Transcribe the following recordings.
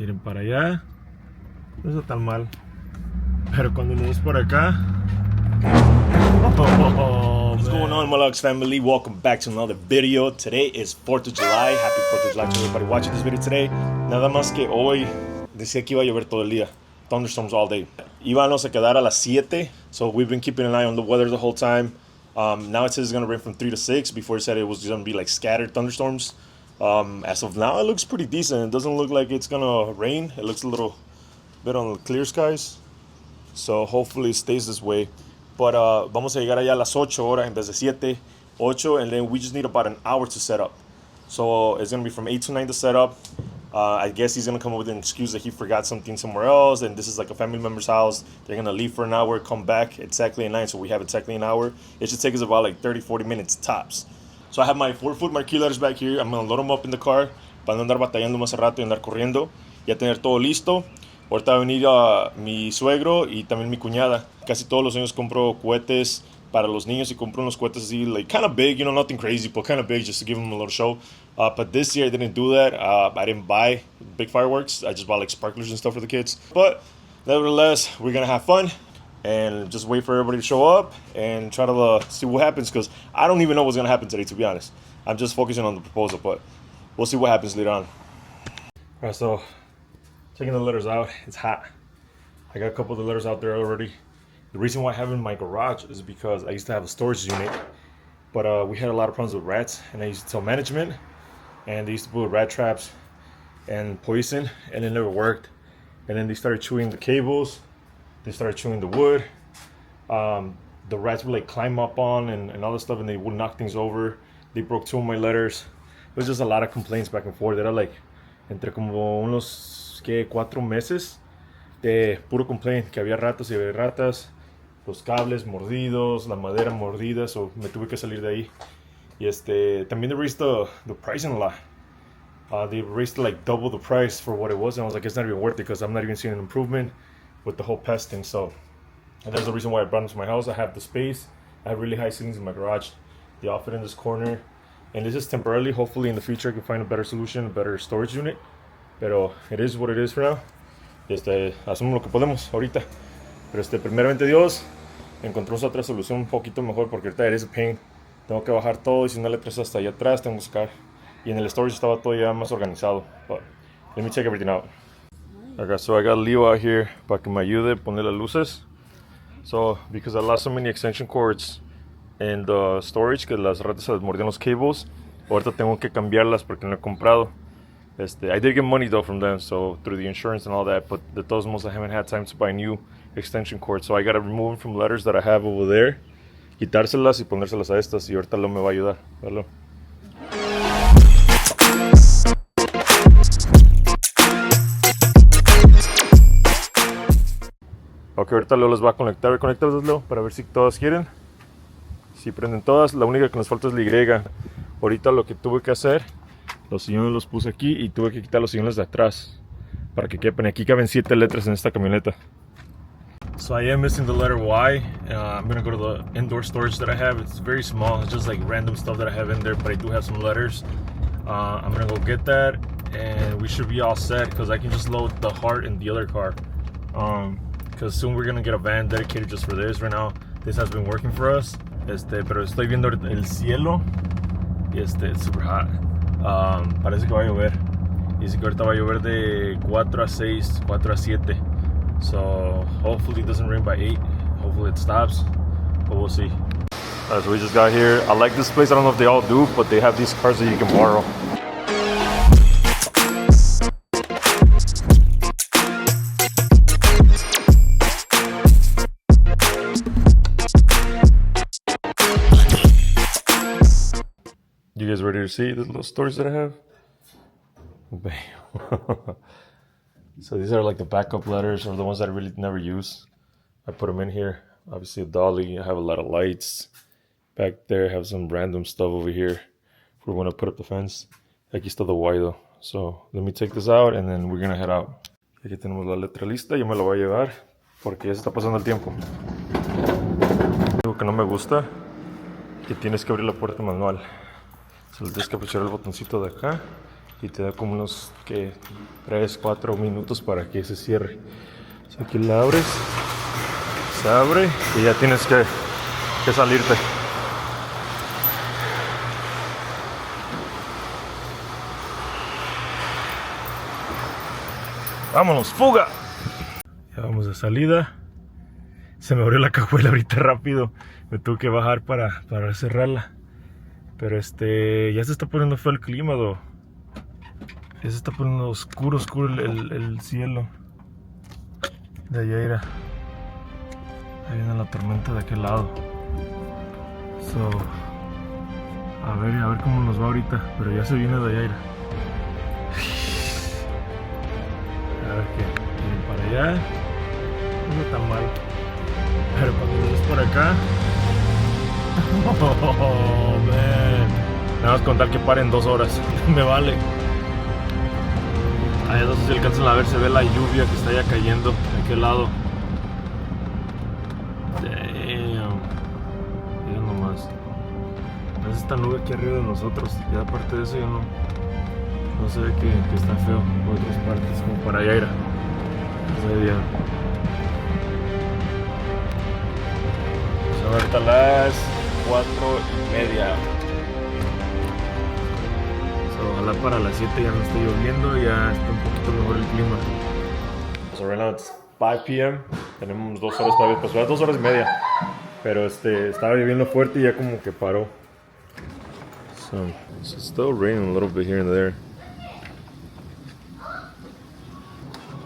Miren para allá. No está tan mal. Pero cuando nos por acá. What's going on, Malux family? Welcome back to another video. Today is 4th of July. Happy 4th of July to everybody watching this video today. Nada más que hoy decía que iba a llover todo el día. Thunderstorms all day. Íbamos a quedar a las 7. So we've been keeping an eye on the weather the whole time. Now it says it's going to rain from 3 to 6. Before it said it was going to be like scattered thunderstorms. As of now, it looks pretty decent. It doesn't look like it's going to rain. It looks a little bit on the clear skies. So hopefully it stays this way. But vamos a llegar allá a las 8 horas en vez de 7, 8, and then we just need about an hour to set up. So it's going to be from 8 to 9 to set up. I guess he's going to come up with an excuse that he forgot something somewhere else, and this is like a family member's house. They're going to leave for an hour, come back exactly at 9, so we have exactly an hour. It should take us about like 30, 40 minutes tops. So I have my 4-foot marquee letters back here. I'm going to load them up in the car para no andar batallando más rato y andar corriendo. Ya tener todo listo. Ahorita va a venir mi suegro y también mi cuñada. Casi todos los años compro cohetes para los niños y compro unos cohetes así, like kind of big, you know, nothing crazy, but kind of big just to give them a little show. But this year I didn't do that. I didn't buy big fireworks. I just bought like sparklers and stuff for the kids. But nevertheless, we're going to have fun and just wait for everybody to show up and try to see what happens, because I don't even know what's going to happen today, to be honest. I'm just focusing on the proposal, but we'll see what happens later on. All right, so taking the letters out. It's hot. I got a couple of the letters out there already. The reason why I have it in my garage is because I used to have a storage unit, but we had a lot of problems with rats, and I used to tell management, and they used to put rat traps and poison, and it never worked. And then they started chewing the cables, they started chewing the wood. The rats would like climb up on and all this stuff, and they would knock things over. They broke 2 of my letters. It was just a lot of complaints back and forth. Era like entre como unos 4 meses de puro complaint, que había ratas y había ratas, los cables mordidos, la madera mordida, so me tuve que salir de ahí. Y también they raised the pricing a lot. They raised like double the price for what it was, and I was like, it's not even worth it because I'm not even seeing an improvement with the whole pest thing. So, and there's the reason why I brought them to my house. I have the space. I have really high ceilings in my garage. They all fit in this corner, and this is temporarily. Hopefully in the future I can find a better solution, a better storage unit. Pero it is what it is for now. Hacemos lo que podemos ahorita. Pero primeramente Dios, encontramos otra solución un poquito mejor, porque ahorita it is a pain. Tengo que bajar todo y si no le traes hasta allá atrás, tengo que sacar. Y en el storage estaba todo ya más organizado. But let me check everything out. Okay, so I got Leo out here para que me ayude a poner las luces. So, because I lost so many extension cords in the storage, que las ratas se les mordían los cables, ahorita tengo que cambiarlas porque no he comprado. I did get money though from them, so through the insurance and all that, but de todos modos I haven't had time to buy new extension cords, so I gotta remove them from letters that I have over there, quitárselas y ponérselas a estas, y ahorita lo me va a ayudar. ¿Vale? Ok, ahorita Leo las va a conectar. Conéctalas, Leo, para ver si todas quieren. Si prenden todas, la única que nos falta es la Y. Ahorita lo que tuve que hacer, los sillones los puse aquí y tuve que quitar los sillones de atrás para que quepan. Aquí caben 7 letras en esta camioneta. So I am missing the letter Y. I'm gonna go to the indoor storage that I have. It's very small. It's just like random stuff that I have in there, but I do have some letters. I'm gonna go get that, and we should be all set because I can just load the heart in the other car. Because soon we're gonna get a van dedicated just for this. Right now, this has been working for us. Pero estoy viendo el cielo y it's super hot. Parece que va a llover. Dice que ahorita va a llover de 4 a 6, 4 a 7. So hopefully it doesn't rain by 8. Hopefully it stops, but we'll see. So we just got here. I like this place. I don't know if they all do, but they have these cars that you can borrow. You guys ready to see the little stories that I have? Bam. So these are like the backup letters, or the ones that I really never use. I put them in here. Obviously a dolly. I have a lot of lights. Back there I have some random stuff over here for when I put up the fence. Aquí está the Y though. So let me take this out and then we're gonna head out. Aquí tenemos la letra lista. Yo me la voy a llevar porque ya se está pasando el tiempo. Algo que no me gusta, que tienes que abrir la puerta manual. Se le tienes que apretar el botoncito de acá y te da como unos 3, 4 minutos para que se cierre. So, aquí la abres, se abre y ya tienes que salirte. ¡Vámonos, fuga! Ya vamos de salida. Se me abrió la cajuela ahorita rápido. Me tuve que bajar para cerrarla. Pero ya se está poniendo feo el clima, do. Ya se está poniendo oscuro el cielo. De allá irá. Ahí viene la tormenta de aquel lado. So, a ver cómo nos va ahorita. Pero ya se viene de allá irá. A ver qué. Vienen para allá. No está tan mal. Pero cuando lo ves por acá. Oh, man. Nada más contar que paren 2 horas. Me vale. Ahí no sé si alcanzan a ver, se ve la lluvia que está ya cayendo de aquel lado. Damn. Mira nomás. Es esta nube aquí arriba de nosotros. Ya aparte de eso ya no se ve que está feo por otras partes, como para allá ir. No se ve bien. Son ahorita las 4:30. Ojalá para las 7 ya no esté lloviendo, ya está un poquito mejor el clima. So right now it's 5 p.m. Tenemos 2 horas todavía, pues 2 horas y media. Pero estaba lloviendo fuerte y ya como que paró. So it's still raining a little bit here and there.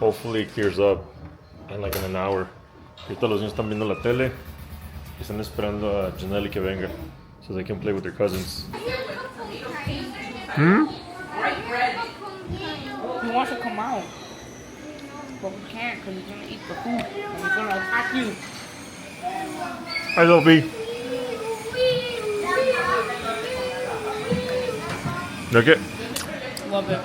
Hopefully it clears up in like an hour. Ahorita los niños están viendo la tele y están esperando a Janelle que venga so they can play with their cousins. He wants to come out, but we can't because he's gonna eat the food and he's gonna attack you. Hi, Sophie. Like it? Love it.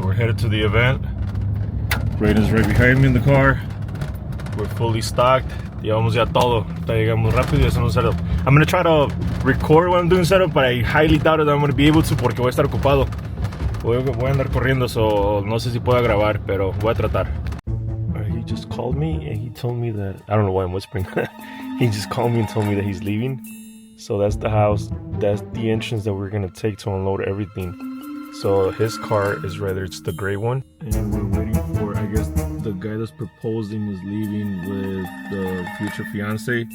We're headed to the event. Brayden's right behind me in the car. We're fully stocked. Llevamos ya todo. Llegamos rápido y hacemos setup. I'm gonna try to record when I'm doing setup, but I highly doubt that I'm gonna be able to porque voy a estar ocupado. Voy a andar corriendo, so no sé si pueda grabar, pero voy a tratar. He just called me and he told me that I don't know why I'm whispering. He just called me and told me that he's leaving. So that's the house. That's the entrance that we're gonna take to unload everything. So his car is it's the gray one, and we're waiting for, I guess, the guy that's proposing is leaving with the future fiance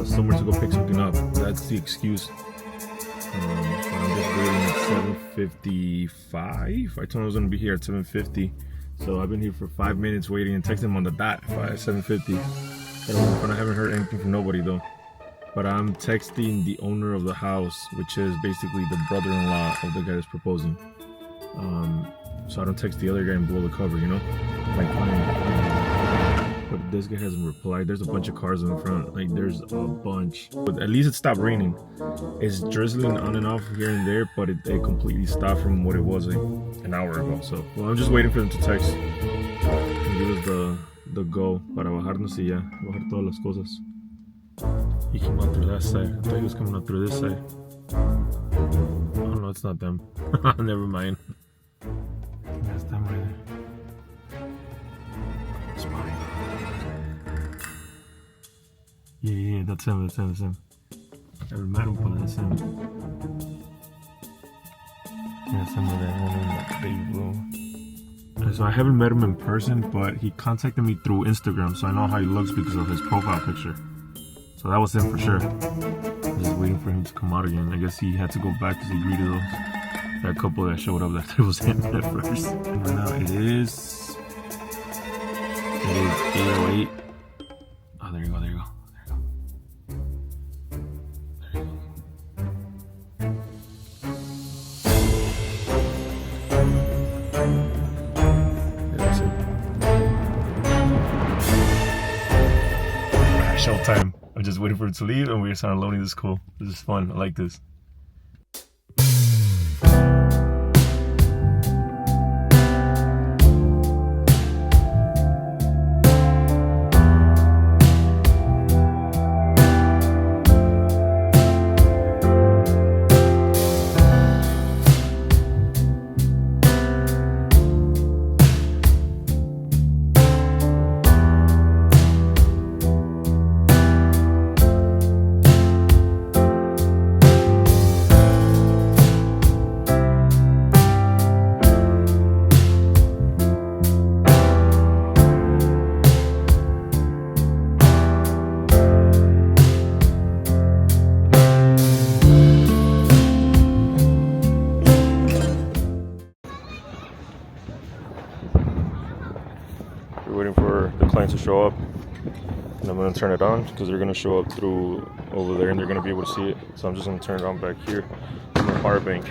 somewhere to go pick something up. That's the excuse. But I'm just waiting at 7:55. I told him I was gonna be here at 7:50, so I've been here for 5 minutes waiting and texting him on the dot at 7:50. But I haven't heard anything from nobody though. But I'm texting the owner of the house, which is basically the brother-in-law of the guy that's proposing. So I don't text the other guy and blow the cover, you know? Like, but this guy hasn't replied. There's a bunch of cars in front. Like, there's a bunch. But at least it stopped raining. It's drizzling on and off here and there, but it completely stopped from what it was like an hour ago. So, well, I'm just waiting for them to text and give us the go para bajarnos y ya, bajar todas las cosas. He came out through that side. I thought he was coming out through this side. Oh no, it's not them. Never mind. That's them right there. It's mine. Yeah, that's him. I haven't met him, but that's him. Yeah, some of that one in that baby blue. So I haven't met him in person, but he contacted me through Instagram, so I know how he looks because of his profile picture. So that was him for sure. I'm just waiting for him to come out again. I guess he had to go back because he greeted those. That couple that showed up that was him at first. And right now it is 8:08. Oh, there you go. That's it. Showtime. I'm just waiting for it to leave and we're starting loading. This is cool. This is fun. I like this. waiting for the clients to show up. And I'm gonna turn it on because they're gonna show up through over there and they're gonna be able to see it. So I'm just gonna turn it on back here on the power bank.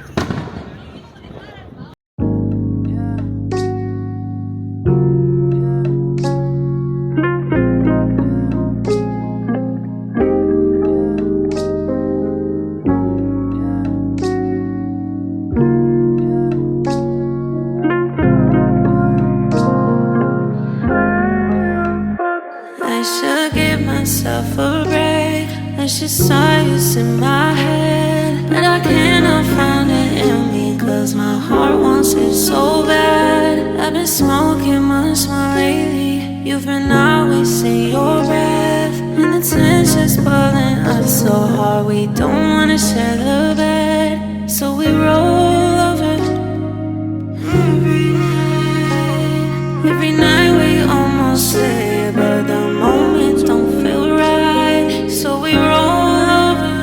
I should give myself a break. That's just science in my head, but I cannot find it in me, cause my heart wants it so bad. I've been smoking much more lately. You've been out wasting your breath, and the tension's pulling us so hard. We don't wanna share the bed, so we roll over every night we almost sleep, but the moments don't feel right. So we roll over.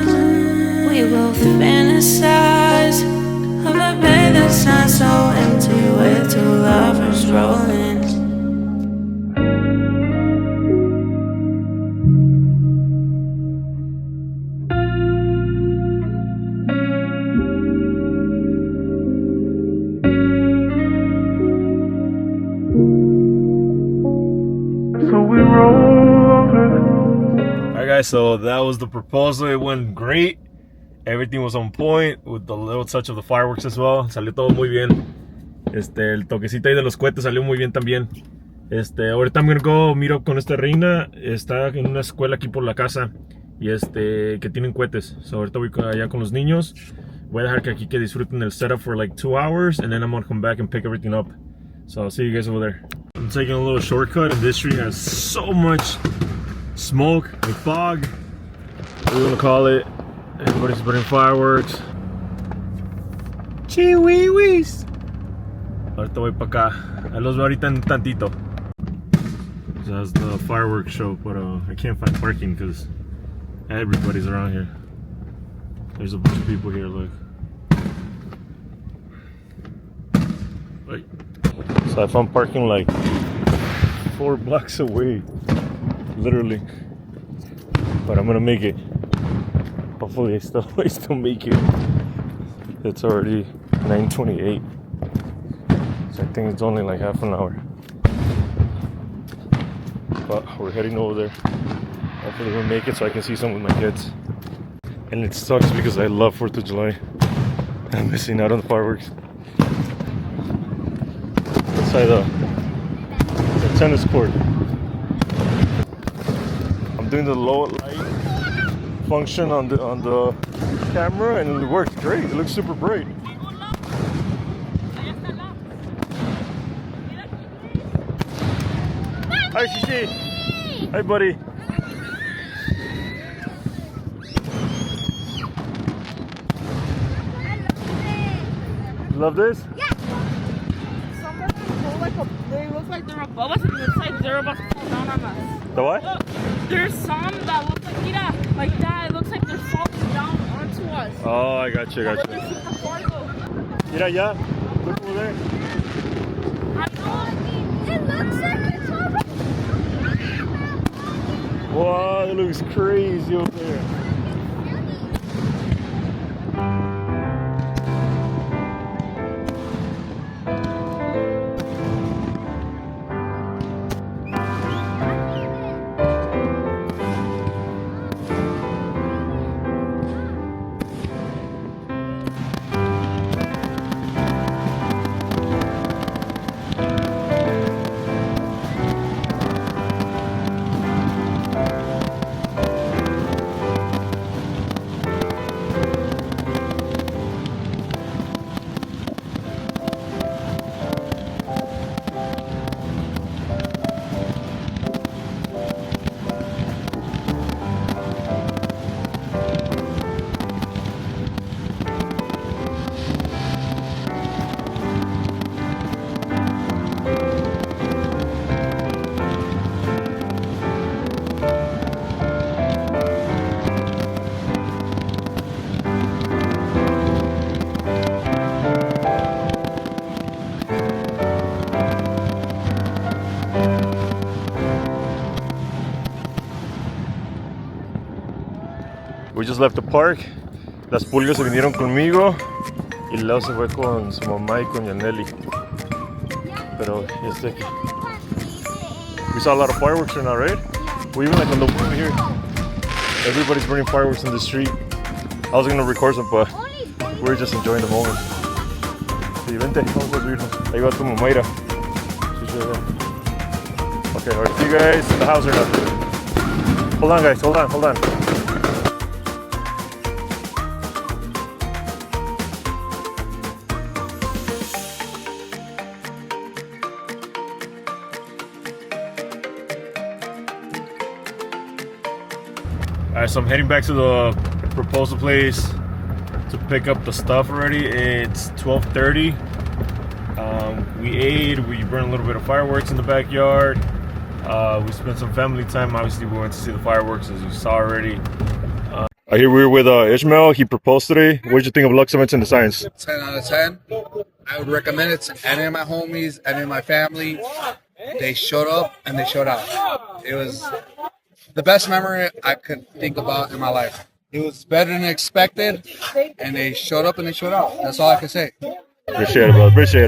We both fantasize of a bed that's not so empty with two lovers rolling. Alright guys, so that was the proposal. It went great. Everything was on point with the little touch of the fireworks as well. Salió todo muy bien. El toquecito ahí de los cohetes salió muy bien también. Ahorita I'm gonna go meet up con esta reina. Está en una escuela aquí por la casa y que tienen cohetes. So ahorita voy allá con los niños. Voy a dejar que aquí que disfruten el setup for like 2 hours and then I'm gonna come back and pick everything up. So I'll see you guys over there. I'm taking a little shortcut and this street has so much smoke, like fog, what you wanna call it. Everybody's putting fireworks. Chihuihuis. Ahorita voy para acá. Ahí los veo ahorita en tantito. That's the fireworks show, but I can't find parking because everybody's around here. There's a bunch of people here, look. So I found parking like 4 blocks away, literally. But I'm gonna make it. Hopefully I still make it. It's already 9:28. So I think it's only like half an hour. But we're heading over there. Hopefully we'll make it so I can see some with my kids. And it sucks because I love 4th of July. I'm missing out on the fireworks. Inside the tennis court. I'm doing the low light function on the camera and it works great. It looks super bright. Hi Shishi. Hi buddy. Love this? Yeah. Some of them go like they look like they're above us, and it looks like they're about to fall down on us. The what? There's some that look like, mira, like that. It looks like they're falling down onto us. Oh, I got you, But they're super far though. Mira, yeah. Look over there. I know. It looks like it's over. Wow, it looks crazy over there. We just left the park. Las pulgas se vinieron conmigo y Leo se fue con su mamá y con Yaneli. Pero ya estoy aquí. We saw a lot of fireworks right now, right? We even like on the way over here. Everybody's burning fireworks in the street. I was gonna record some, but we're just enjoying the moment. Sí, vente, vamos a subirnos. Ahí va tu mamá, mira. Okay, alright, see you guys in the house or not? Hold on, guys, hold on. Alright, so I'm heading back to the proposal place to pick up the stuff already. It's 12:30. We ate, we burned a little bit of fireworks in the backyard. We spent some family time. Obviously, we went to see the fireworks as you saw already. Here we were with Ishmael. He proposed today. What did you think of Lux Events and the Science? 10 out of 10. I would recommend it to any of my homies, any of my family. They showed up and they showed out. It was the best memory I could think about in my life. It was better than expected, and they showed up and they showed out. That's all I can say. Appreciate it, brother. Appreciate it.